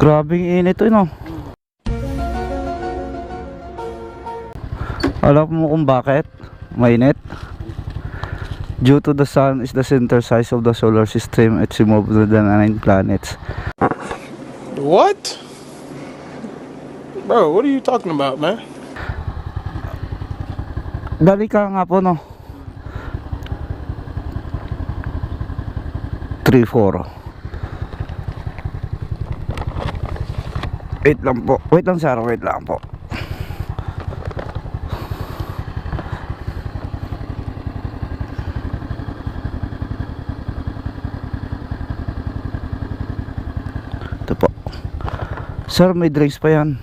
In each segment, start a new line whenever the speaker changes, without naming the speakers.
Grabing init to, no? Alam mo kung bakit mainit? Due to the sun is the center size of the solar system. It's more than 9 planets.
What? Bro, what are you talking about, man?
Dali ka nga po, no? 3, 4. Wait lang po. Wait lang, sir. Wait lang po. Ito po. Sir, may drinks pa yan.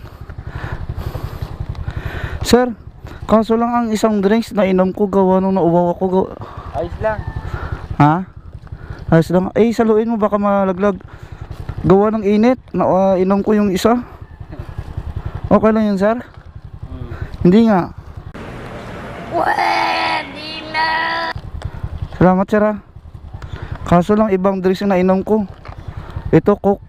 Sir, kaso lang ang isang drinks na inom ko gawa nung nauwaw ako.
Ayos lang.
Ha? Ayos lang. Eh, saluin mo baka malaglag. Gawa ng init. Inom ko yung isa. Okay lang yun, sir? Hindi nga.
Pwede na.
Salamat, sir, ha? Kaso lang ibang drinks yung nainom ko. Ito, Coke.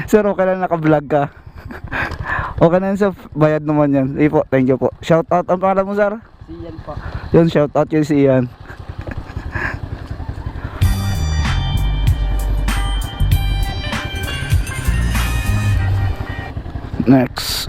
Sir, okay lang naka-vlog ka. Okay na yun, sir. Bayad naman yan. Sige po, thank you po. Shout out. Ang pangalan mo, sir?
Si Ian po.
Yun, shout out yun si Ian. Next.